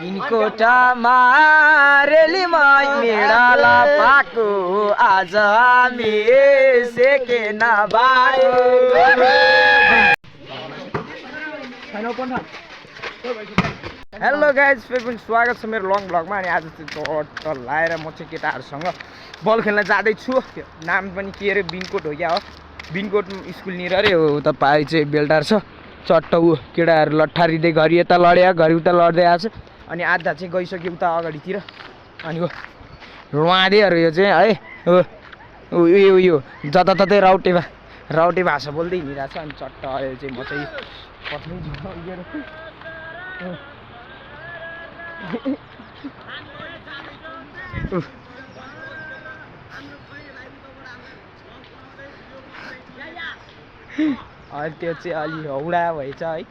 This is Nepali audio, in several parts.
बिनकोटामा रेलीमा मेडाला पाको आज हामी सेकेन बाटो। हेलो गाइज, फेरि पनि स्वागत छ मेरो लङ भ्लगमा। अनि आज चाहिँ चट्ट लाएर म चाहिँ केटाहरूसँग बल खेल्न जाँदैछु। नाम पनि के अरे बिनकोट हो क्या हो, बिनकोट स्कुलनिर अरे हो। उता पारि चाहिँ बेल्टार छ। चट्ट ऊ केटाहरू लट्ठारिँदै घरि यता लड्या घरि उता लड्दै आएको छ। अनि आधा चाहिँ गइसक्यो उता अगाडितिर। अनि हो रुवाँदैहरू यो चाहिँ है यो जताततै राउटे भाषा बोल्दै हिँडिरहेको छ। अनि चट्ट अहिले चाहिँ म चाहिँ पत्नी अहिले त्यो चाहिँ अलि हौडा भएछ है,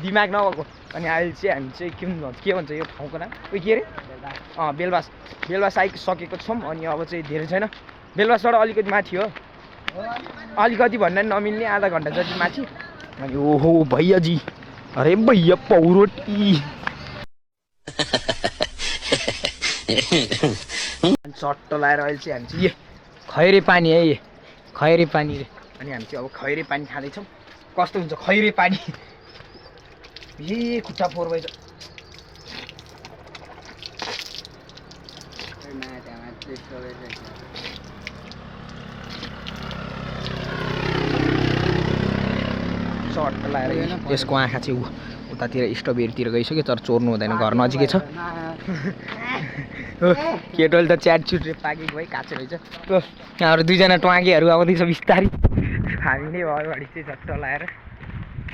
दिमाग नभएको। अनि अहिले चाहिँ हामी चाहिँ के भन्छ यो ठाउँको नाम उयो के अरे बेलबास आइसकेको छौँ। अनि अब चाहिँ धेरै छैन, बेलबासबाट अलिकति माथि हो, अलिकति भन्दा नमिल्ने आधा घन्टा जति माथि। अनि ओहो भैयाजी, अरे भैया पौरोटी चट्ट लाएर अहिले चाहिँ हामी चाहिँ खैरे पानी है, खैरे पानी रे। अनि हामी चाहिँ अब खैरे पानी खाँदैछौँ। कस्तो हुन्छ खैरे पानी, खुट्टा फोहोर भएछ। चट्ट लाएर यसको आँखा चाहिँ उतातिर स्ट्रबेरीतिर गइसक्यो, तर चोर्नु हुँदैन, घर नजिकै छ। केटोले त च्याट चुट्रे पाकेको भइ काँचो रहेछ। हाम्रो दुईजना ट्वाङ्गेहरू आउँदैछ बिस्तारै, हामी नै भयो अगाडि चाहिँ चट्ट लाएर।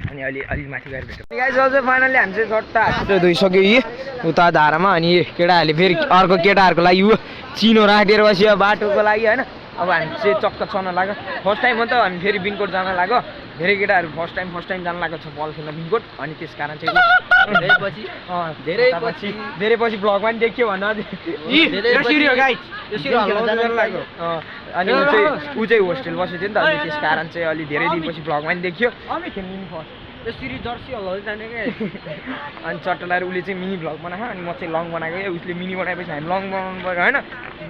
अनि अलि माथि गएर भेट्यो गाइस। अझै फाइनली हामी चाहिँ चट्ट हात धोइसक्यो यी उता धारामा। अनि केटाहरूले फेरि अर्को केटाहरूको लागि यो चिनो राखेर बस्यो बाटोको लागि होइन। अब हामी चाहिँ चक्क चल्न लाग्यो। फर्स्ट टाइम हो त हामी फेरि बिनकोट जान लाग्यो। धेरै केटाहरू फर्स्ट टाइम जान लागेको छ बल खेल्न बिनकोट। अनि त्यस कारण चाहिँ धेरै पछि भ्लगमा पनि देखियो भन्न। अनि ऊ चाहिँ होस्टेल बसेको थियो नि त, अनि त्यस कारण चाहिँ अलि धेरै दिनपछि भ्लगमा पनि देखियो। यसरी जर्सी हल्लाउँदै जाने क्या। अनि चट्ट लाएर उसले चाहिँ मिनी भ्लग बनाएको, अनि म चाहिँ लङ बनाएको। उसले मिनी बनाएपछि हामी लङ बनाउनु पऱ्यो होइन।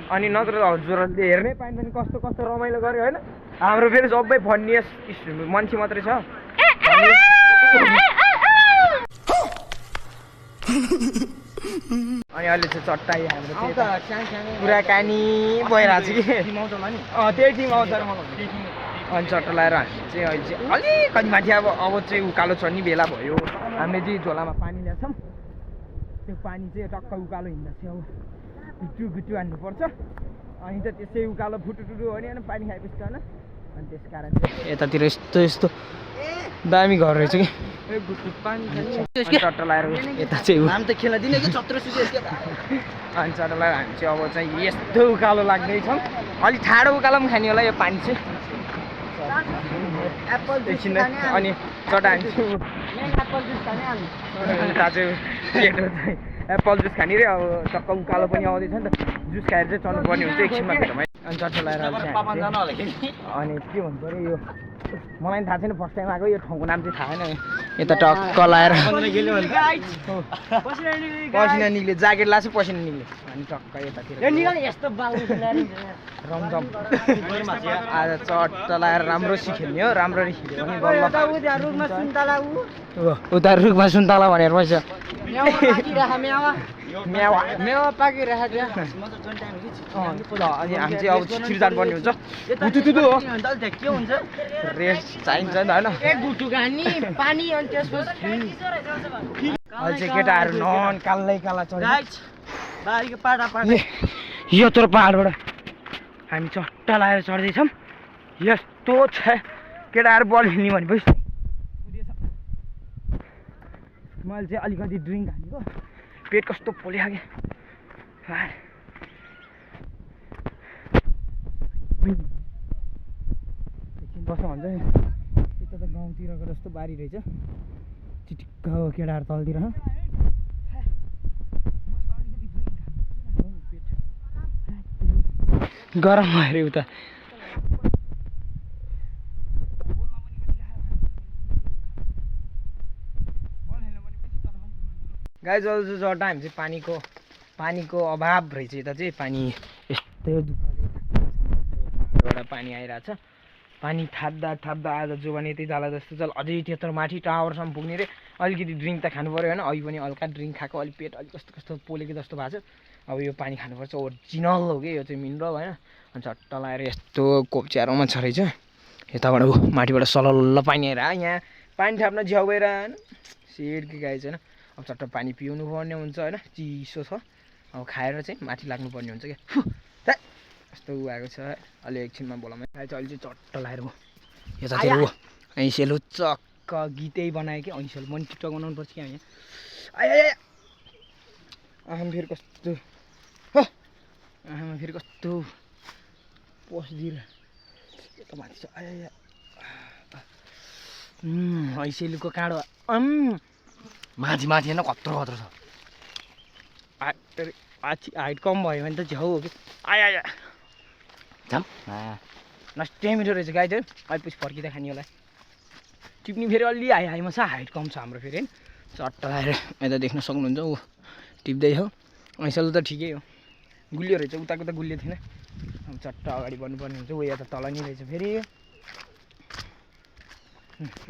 अनि नत्र हजुरहरूले हेर्नै पाइन्छ नि कस्तो कस्तो रमाइलो गऱ्यो होइन। हाम्रो फेरि सबै फन्नियस मान्छे मात्रै छ। अनि अहिले चाहिँ चट्टाइ हाम्रो कुराकानी भइरहेको छ कि त्यही टिम आउँछ र मलाई। अनि चट्ट लाएर हामी चाहिँ अहिले चाहिँ अलिकति माथि अब चाहिँ उकालो चढ्ने बेला भयो। हामीले चाहिँ झोलामा पानी ल्याउँछौँ, त्यो पानी चाहिँ टक्क उकालो हिँड्दा चाहिँ अब गुटु हान्नुपर्छ। अनि त त्यसै उकालो फुटुटुटु हो नि होइन पानी खाएपछि त होइन। अनि त्यस कारण चाहिँ यतातिर यस्तो दामी घर रहेछ कि। चट्ट लाएर यता चाहिँ अनि चट्ट लाएर हामी चाहिँ अब चाहिँ यस्तो उकालो लाग्दैछौँ। अलिक ठाडो उकालो पनि खाने होला यो पानी चाहिँ। एकछिन अनि चट्ट हामी एप्पल जुस खाने रे। अब टक्क उकालो पनि आउँदैछ नि त, जुस खाएर चाहिँ चढ्नु पर्ने हुन्छ एकछिनमा भेटौँ है। अनि चट्ट लाएर अनि के भन्नु पऱ्यो यो मलाई पनि थाहा छैन, फर्स्ट टाइम आएको। यो ठाउँको नाम चाहिँ थाहा छैन। यता टक्क लाएर पसिना निक्ल्यो, ज्याकेट लाएको पसिना निक्ल्यो। अनि टक्क यतातिर रमझम आज चट्ट लाएर राम्रो खेल्ने हो, राम्ररी खेल्यो भने बल्ल उता रुखमा सुन्तला भनेर पैसा मेवा पाकिरहेको छ। अनि हामी चाहिँ अब छिटो जानुपर्ने हुन्छ, गुटुटुटु हो रेस्ट चाहिन्छ नि होइन। अहिले चाहिँ केटाहरू नन कालै काला चढ्छ यत्रो पाहाडबाट हामी चट्ट लाएर चढ्दैछौँ। यस्तो छ केटाहरू बल खेल्ने भनेपछि मैले चाहिँ अलिकति ड्रिङ्क हालेको, पेट कस्तो पोल्यो कि एकछिन बस्छ भन्छ नि। यता त गाउँतिरको जस्तो बारी रहेछ, चिटिक्क हो केटाहरू तलतिर। गरम भयो उता गाइज अहिले जट्टा हामी चाहिँ पानीको अभाव रहेछ यता चाहिँ पानी यस्तै दुःखले पानी आइरहेछ पानी थाप्दा आज जोबान यतै जाला जस्तो छ अझै त्यत्रो माथि टावरसम्म पुग्ने रे अलिकति ड्रिङ्क त खानु पऱ्यो होइन अहिले पनि हल्का ड्रिङ्क खाएको अलिक पेट अलिक कस्तो पोलेको जस्तो भएको छ अब यो पानी खानुपर्छ ओरिजिनल हो कि यो चाहिँ मिनरल होइन अनि झट्ट लगाएर यस्तो कोप्च्यारोमा छ रहेछ यताबाट माथिबाट सलल्ल पानी आएर यहाँ पानी थाप्न झ्याउ गएर होइन सेड कि गाई छैन अब चट्ट पानी पिउनु पर्ने हुन्छ होइन चिसो छ अब खाएर चाहिँ माथि लाग्नुपर्ने हुन्छ क्या यस्तो आएको छ अलि एकछिनमा बोलाउँ गाई चाहिँ अहिले चाहिँ चट्ट लगाएर यतातिर ऐसेलु चक्क गीतै बनायो कि ऐसेलु पनि टिकटक बनाउनु पर्छ क्या यहाँ आमा फेरि कस्तो आमा फेरि कस्तो पस्दिएर यता माथि छ ऐसेलुको काँडो माथि होइन कत्रो छ हाइट कम भयो भने त झ्याउ हो कि नष्टै मिठो रहेछ गाई चाहिँ अहिले पछि फर्किँदा खाने होला टिप्नी फेरि अलि हाइमा छ हाइट कम छ हाम्रो फेरि होइन चट्ट लगाएर यता देख्न सक्नुहुन्छ ऊ टिप्दै हो ऐसेलु त ठिकै हो गुलियो रहेछ उताको त गुलियो थिएन अब चट्ट अगाडि बढ्नुपर्ने हुन्छ ऊ यहाँ त तल नि रहेछ फेरि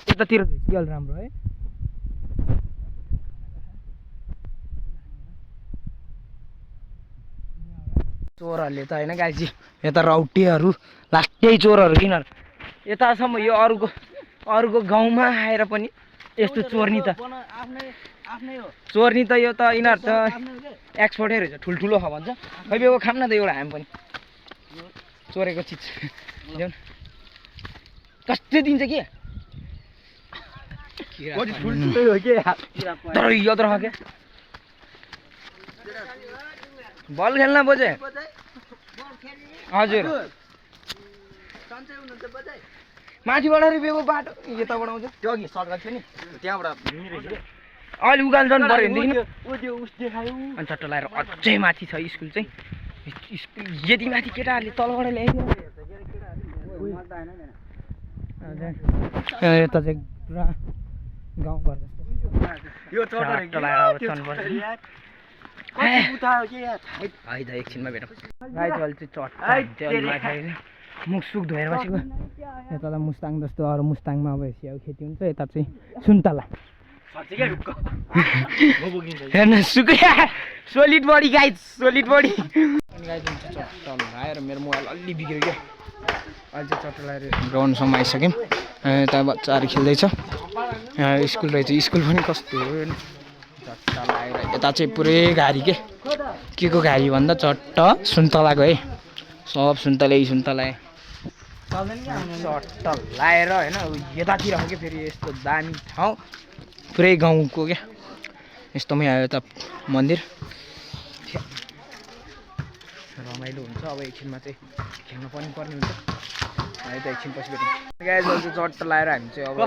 यतातिर अलि राम्रो है चोरहरूले त होइन गाइजी यता रौटेहरू लास्टै चोरहरू यिनीहरू यतासम्म यो अरूको गाउँमा आएर पनि यस्तो चोर्नी त यो त यिनीहरू त एक्सपर्टै रहेछ ठुल्ठुलो छ भन्छ खै बेको खाम न त एउटा हामी पनि चोरेको चिज कस्तो दिन्छ के तर यत्रो छ क्या बल खेल्न बोजे हजुर माथिबाट रिपेको बाटो यताबाट आउँछ त्यो अघि सर्टकट थियो नि त्यहाँबाट अहिले उकालो जानु पऱ्यो भनेदेखि अनि चट्ट लगाएर अझै माथि छ स्कुल चाहिँ स्कुल यति माथि केटाहरूले तलबाट ल्याइदियो यता चाहिँ पुरा गाउँघर जस्तो है त एकछिनमा भेटौँ गाई चाहिँ अहिले चाहिँ मुखसुख धोएर बसेको यता त मुस्ताङ जस्तो अरू मुस्ताङमा अब स्याउ खेती हुन्छ यता चाहिँ सुन्तला हेर्न सुक्रिया सोलिड बडी गाई सोलिड बडी अनि गाई चाहिँ चट्ट लगाएर मेरो मोबाइल अलि बिग्रियो क्या अहिले चाहिँ चट्ट लगाएर ग्राउन्डसम्म आइसक्यौँ यता बच्चाहरू खेल्दैछ स्कुल रहेछ स्कुल पनि कस्तो चट्ट लगाएर यता चाहिँ पुरै घारी के को घारी भन्दा चट्ट सुन्तलाको है सब सुन्तला चट्ट लगाएर होइन यतातिर हो कि फेरि यस्तो दामी ठाउँ पुरै गाउँको क्या यस्तोमै आयो त मन्दिर रमाइलो हुन्छ अब एकछिनमा चाहिँ खेल्न पनि पर्ने हुन्छ है त एकछिन पछि भेट्नु गाई चाहिँ चट्ट लगाएर हामी चाहिँ अब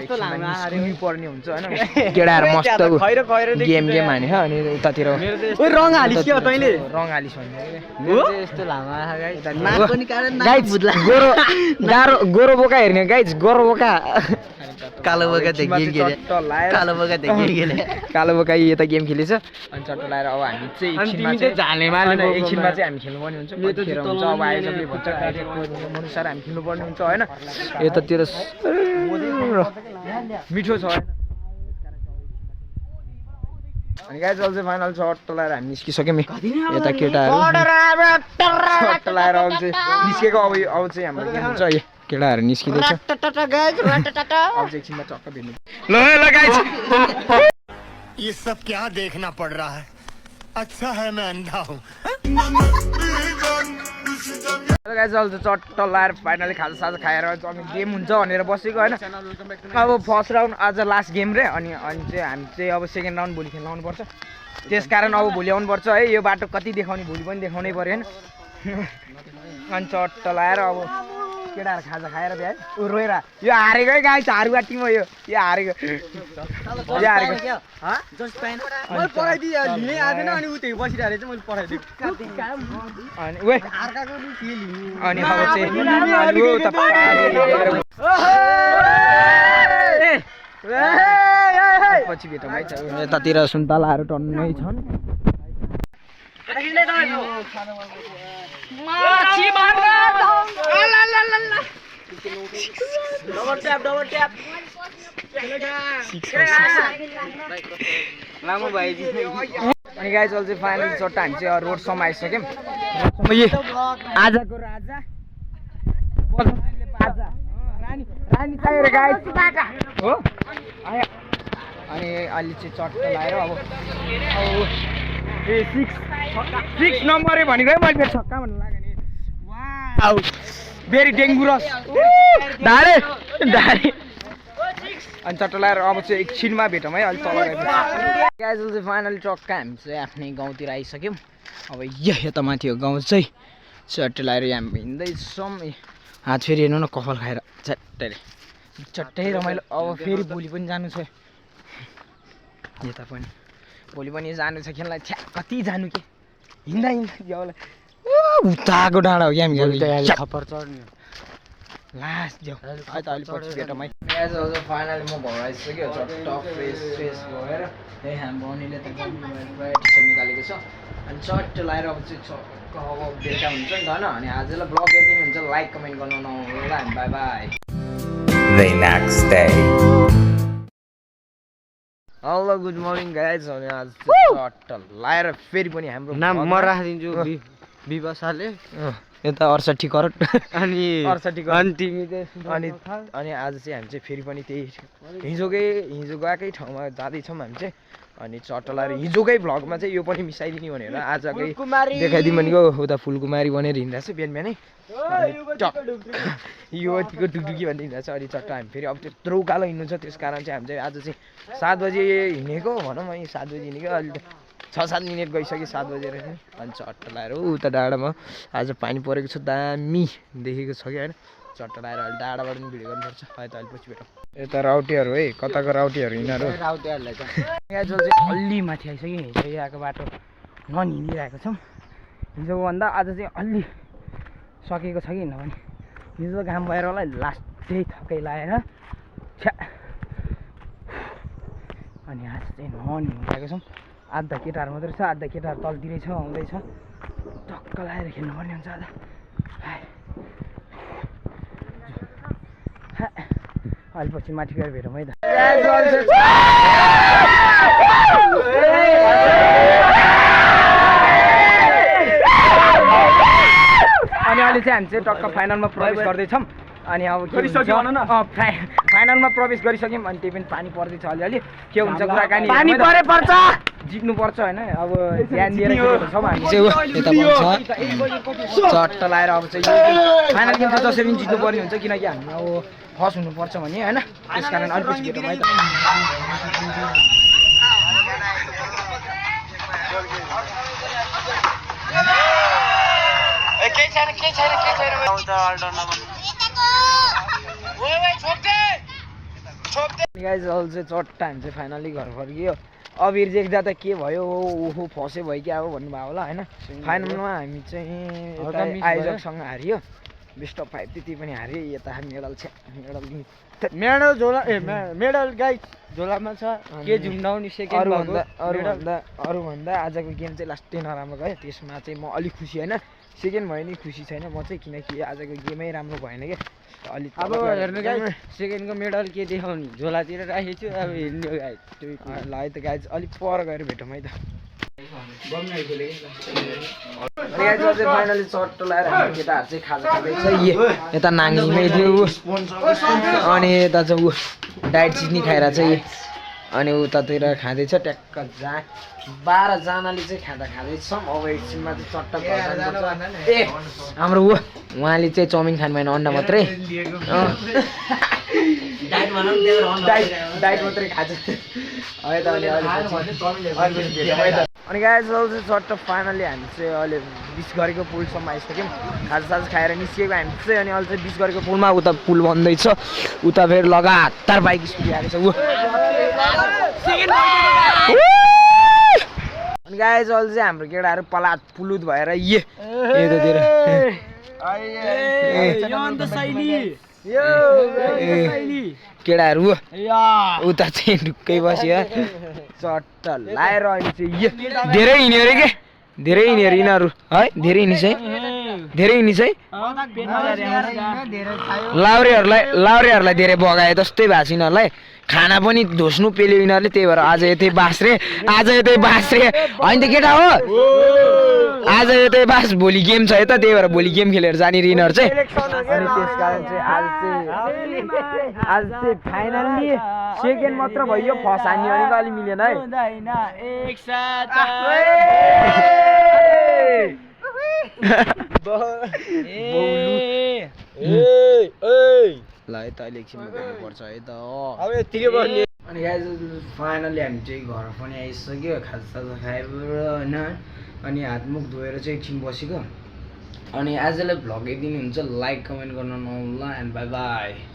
निस्किनु पर्ने हुन्छ होइन केटाहरू मस्त गेम हाने अनि उतातिर रङ हालिस गोरो बोका हेर्ने गाइज गोरो बोका कालो बोका यता गेम खेलेछ अनि चट्ट लगाएर अब हामी चाहिँ एकछिनमा चाहिँ हामी खेल्नुपर्ने हुन्छ अब आयोजकले भन्छ अनुसार हामी खेल्नुपर्ने हुन्छ होइन यतातिर मिठो छ अनि गाई चाहिँ फाइनल चट्ट लगाएर हामी निस्किसक्यौँ यता केटाहरू चट्ट लगाएर अब चाहिँ निस्केको अब चाहिँ हाम्रो गेम हुन्छ केटाहरू निस्किँदैछ अब चाहिँ एकछिनमा चक्क भेट्नु ल गाइस ये सब क्या देखना पड़ रहा है अच्छा है मैं अंधा हूँ गाइस अहिले चट्ट लगाएर फाइनली खाजासाजा खाएर अनि गेम हुन्छ भनेर बसेको होइन अब फर्स्ट राउन्ड आज लास्ट गेम रे अनि चाहिँ हामी चाहिँ अब सेकेन्ड राउन्ड भोलि खेल्न आउनुपर्छ त्यस कारण अब भोलि आउनुपर्छ है यो बाटो कति देखाउने भोलि पनि देखाउनै पऱ्यो होइन अनि चट्ट लगाएर अब केटाहरू खाजा खाएर भ्याए ऊ रोएर यो हारेकै गाई हारुवा टिम हो यो हारेको पछि भेटौँ है त यतातिर सुन्तलाहरू टन्नै छन् अनि गाइस अहिले चाहिँ फाइनली चट्टा हामी चाहिँ रोडसम्म आइसक्यौँ आजको राजा रानी चाहियो गाइस हो अनि अहिले चाहिँ चट्टा लगाएर अब ए 6 नम्बरै भनेको है मैले छक्का भन्नु लाग्यो नि वाउ भेरी डेन्जरस धारे अनि चट्टा लगाएर अब चाहिँ एकछिनमा भेटौँ है अहिले तल गाइस चाहिँ फाइनली चक्का हामी चाहिँ आफ्नै गाउँतिर आइसक्यौँ अब यता माथि हो गाउँ चाहिँ चट्टा लगाएर यहाँ हिँड्दैछौँ हात फेरि हेर्नु न कपाल खाएर चट्टै रमाइलो अब फेरि भोलि पनि जानु छ यता पनि भोलि पनि जानु छ खेल्न छ्या कति जानु के हिँड्दा जाउला उताको डाँडा हो क्या खपर चढ्ने लास्ट जाउँ अहिले त अहिले पछि भेटौँ है फाइनली म घर आइसक्यो चट्ट फ्रेस भएर है हाम्रो अनिलले त निकालेको छ अनि चट्ट लगाएर अब चाहिँ अब बेलुका हुन्छ नि त होइन अनि आजलाई ब्लग यति नै हुन्छ लाइक कमेन्ट गर्नु नभुल्नु हामी by by The next day. Hello good morning guys अनि आज चट्ट लगाएर फेरि पनि हाम्रो नाम म राखिदिन्छु विवासाले यता 68 करोड अनि 68 करोड अनि तिमी चाहिँ अनि आज चाहिँ हामी चाहिँ फेरि पनि त्यही हिजो गएकै ठाउँमा जाँदैछौँ हामी चाहिँ अनि चट्ट लगाएर हिजोकै भ्लगमा चाहिँ यो पनि मिसाइदिने भनेर आजकै देखाइदिउँ भनेको उता फुलकुमारी बनेर हिँड्दैछ बिहान बिहानै यो यतिको डुकडुकी भन्दै हिँड्दैछ अनि चट्ट हामी फेरि अब त्यत्रो उकालो हिँड्नु छ त्यस कारण चाहिँ हामी चाहिँ आज चाहिँ 7 बजे हिँडेको भनौँ है 7 बजे हिँडेको अहिले 6-7 मिनट गइसक्यो 7 बजेर चाहिँ अनि चट्ट लगाएर उता डाँडामा आज पानी परेको छ दामी देखेको छ कि होइन चट्ट लगाएर अहिले डाँडाबाट पनि भिडियो गर्नुपर्छ अहिले त अहिले पछि भेटौँ यता राउटेहरू है कताको राउटेहरू यिनीहरू राउटेहरूलाई यहाँ जो चाहिँ अलि माथि आइसक्यो हिजो यहाँको बाटो हिँडिरहेको छौँ हिजोको भन्दा आज चाहिँ अलि सकेको छ कि हिँड्न पनि हिजो घाम भएर होला लास्टै थकै लगाएर छ्या अनि आज चाहिँ हिँडिरहेको छौँ आधा केटाहरू मात्रै छ आधा केटाहरू तलतिरै छ आउँदैछ टक्क लगाएर खेल्नुपर्ने हुन्छ आज अहिले पछि माथि गएर भेटौँ है त अनि अहिले चाहिँ हामी चाहिँ टक्क फाइनलमा प्रवेश गर्दैछौँ अनि अब फाइनलमा प्रवेश गरिसक्यौँ अनि त्यही पनि पानी पर्दैछ अलिअलि के हुन्छ कुराकानी पानी पर्छ जित्नुपर्छ होइन अब ध्यान दिएर खेलेको छौँ हामी चाहिँ यता बन्छ चट्ट लगाएर अब चाहिँ फाइनल गेम चाहिँ जसरी पनि जित्नुपर्ने हुन्छ किनकि हामी अब फर्स्ट हुनुपर्छ भने होइन त्यस कारण अलिकति भेटौँ है त गाइज अहिले चाहिँ चट्टा हामी चाहिँ फाइनली घर फर्कियो अबिर देख्दा त के भयो ओहो फसे भयो क्या अब भन्नुभयो होला होइन फाइनलमा हामी चाहिँ आयोजकसँग हारियो बेस्ट अफ 5 त्यति पनि हारियो यता मेडल छ मेडल झोला मेडल गाइस झोलामा छ के झुम्डाउने सेकेन्ड अरूभन्दा आजको गेम चाहिँ लास्टै नराम्रो गयो त्यसमा चाहिँ म अलिक खुसी होइन सेकेन्ड भयो नि खुसी छैन म चाहिँ किनकि आजको गेमै राम्रो भएन क्या अलिक अब हेर्नु गाइस सेकेन्डको मेडल के देखाउने झोलातिर राखेको छु अब हिँड्ने हो गाइस ल है त गाइस अलिक पर गएर भेटौँ है त फाइनली चट्ट लगाएर हाम्रो केटाहरू चाहिँ खाजा खाँदैछ यता नाङ्गीमै थियो अनि यता चाहिँ ऊ डाइट चिनी खाएर चाहिँ अनि उतातिर खाँदैछ ट्याक्क 12 जनाले चाहिँ खाँदैछौँ अब एकछिनमा चाहिँ चट्ट ए हाम्रो उहाँले चाहिँ चाउमिन खानु भएन अन्डा मात्रै डाइट मात्रै खान्छ अनि गाइस चाहिँ चट्ट फाइनली हामी चाहिँ अहिले 20 गरेको पुलसम्म आइसक्यौँ खाजासाजा खाएर निस्किएको हामी चाहिँ अनि अहिले चाहिँ 20 गरेको पुलमा उता पुल बन्दैछ उता फेरि लगातार बाइक स्पिड आएको छ अनि गाइस अहिले चाहिँ हाम्रो केटाहरू पलात पुलुत भएर यतातिर केटाहरू उता चाहिँ ढुक्कै बस्यो चट्ट लाएर अहिले चाहिँ यो धेरै हिँड्यो अरे के धेरै हिँड्यो अरे यिनीहरू है धेरै हिँडिस है धेरै हिँडिस है लाउरेहरूलाई धेरै बगाए जस्तै भएको छ यिनीहरूलाई खाना पनि धोस्नु पेल्यो यिनीहरूले त्यही भएर आज यतै बाँच्रे होइन त केटा हो आज यतै बास भोलि गेम छ यता त्यही भएर भोलि गेम खेलेर जाने यिनीहरू चाहिँ अनि त्यस कारण चाहिँ आज चाहिँ फाइनल्ली सेकेन्ड मात्र भयो फर्स्ट हान्यो भने त अलि मिलेन है ल है त अहिले एकछिनमा गर्नुपर्छ है त अनि गाइज फाइनल्ली हामी चाहिँ घर पनि आइसक्यो खाजासाजा खाएर होइन अनि हातमुख धोएर चाहिँ एकछिन बसेको अनि आजलाई भ्लग यदि हुन्छ लाइक कमेन्ट गर्न नभुल्नु एन्ड बाई बाई